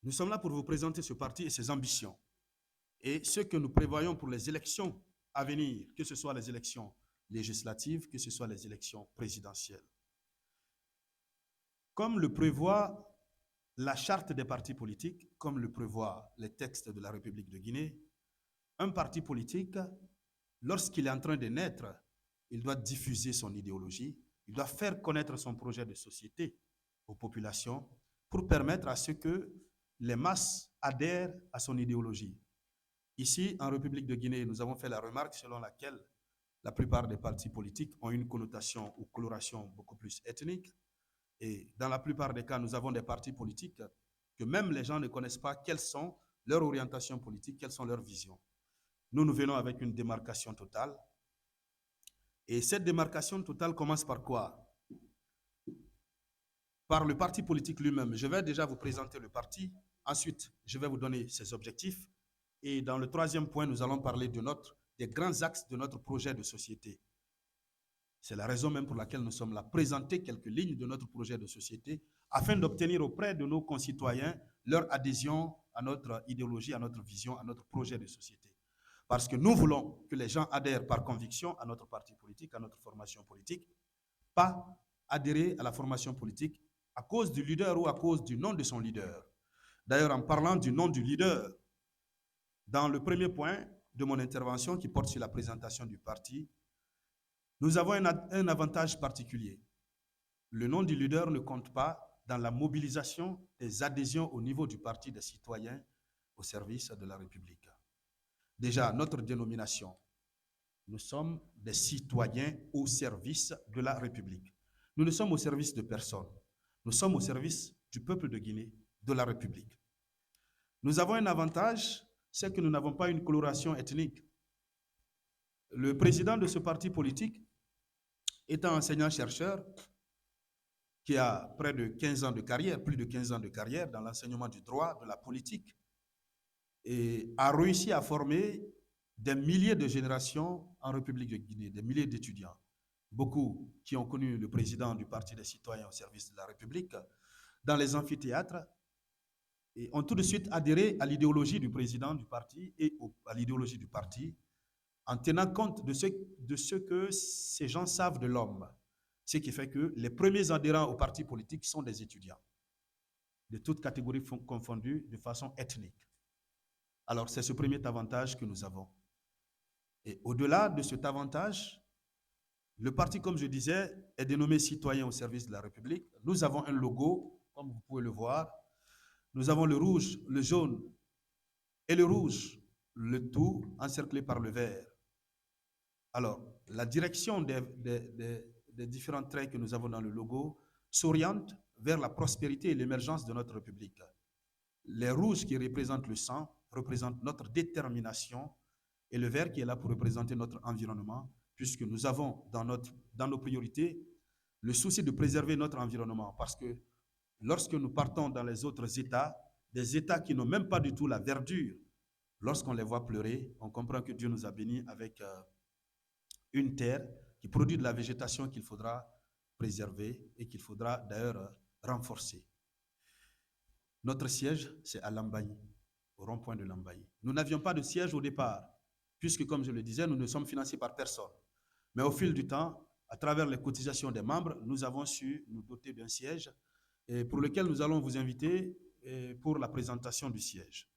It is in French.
Nous sommes là pour vous présenter ce parti et ses ambitions et ce que nous prévoyons pour les élections à venir, que ce soit les élections législatives, que ce soit les élections présidentielles. Comme le prévoit la charte des partis politiques, comme le prévoient les textes de la République de Guinée, un parti politique, lorsqu'il est en train de naître, il doit diffuser son idéologie, il doit faire connaître son projet de société aux populations pour permettre à ce que les masses adhèrent à son idéologie. Ici, en République de Guinée, nous avons fait la remarque selon laquelle la plupart des partis politiques ont une connotation ou coloration beaucoup plus ethnique. Et dans la plupart des cas, nous avons des partis politiques que même les gens ne connaissent pas quelles sont leurs orientations politiques, quelles sont leurs visions. Nous venons avec une démarcation totale. Et cette démarcation totale commence par quoi? Par le parti politique lui-même. Je vais déjà vous présenter le parti. Ensuite, je vais vous donner ses objectifs. Et dans le troisième point, nous allons parler des grands axes de notre projet de société. C'est la raison même pour laquelle nous sommes là, présenter quelques lignes de notre projet de société afin d'obtenir auprès de nos concitoyens leur adhésion à notre idéologie, à notre vision, à notre projet de société. Parce que nous voulons que les gens adhèrent par conviction à notre parti politique, à notre formation politique, pas adhérer à la formation politique à cause du leader ou à cause du nom de son leader. D'ailleurs, en parlant du nom du leader, dans le premier point de mon intervention qui porte sur la présentation du parti, nous avons un avantage particulier. Le nom du leader ne compte pas dans la mobilisation des adhésions au niveau du parti des citoyens au service de la République. Déjà, notre dénomination, nous sommes des citoyens au service de la République. Nous ne sommes au service de personne. Nous sommes au service du peuple de Guinée, de la République. Nous avons un avantage, c'est que nous n'avons pas une coloration ethnique. Le président de ce parti politique est un enseignant-chercheur qui a près de 15 ans de carrière, plus de 15 ans de carrière dans l'enseignement du droit, de la politique, et a réussi à former des milliers de générations en République de Guinée, des milliers d'étudiants. Beaucoup qui ont connu le président du Parti des citoyens au service de la République dans les amphithéâtres et ont tout de suite adhéré à l'idéologie du président du parti et à l'idéologie du parti en tenant compte de ce que ces gens savent de l'homme. Ce qui fait que les premiers adhérents au parti politique sont des étudiants, de toutes catégories confondues, de façon ethnique. Alors, c'est ce premier avantage que nous avons. Et au-delà de cet avantage, le parti, comme je disais, est dénommé Citoyen au service de la République. Nous avons un logo, comme vous pouvez le voir. Nous avons le rouge, le jaune et le rouge, le tout encerclé par le vert. Alors, la direction des différents traits que nous avons dans le logo s'oriente vers la prospérité et l'émergence de notre République. Les rouges qui représentent le sang représentent notre détermination et le vert qui est là pour représenter notre environnement, puisque nous avons dans nos priorités le souci de préserver notre environnement, parce que lorsque nous partons dans les autres États, des États qui n'ont même pas du tout la verdure, lorsqu'on les voit pleurer, on comprend que Dieu nous a bénis avec une terre qui produit de la végétation qu'il faudra préserver et qu'il faudra d'ailleurs renforcer. Notre siège, c'est à Lambaye, au rond-point de Lambaye. Nous n'avions pas de siège au départ, puisque, comme je le disais, nous ne sommes financés par personne. Mais au fil du temps, à travers les cotisations des membres, nous avons su nous doter d'un siège et pour lequel nous allons vous inviter pour la présentation du siège.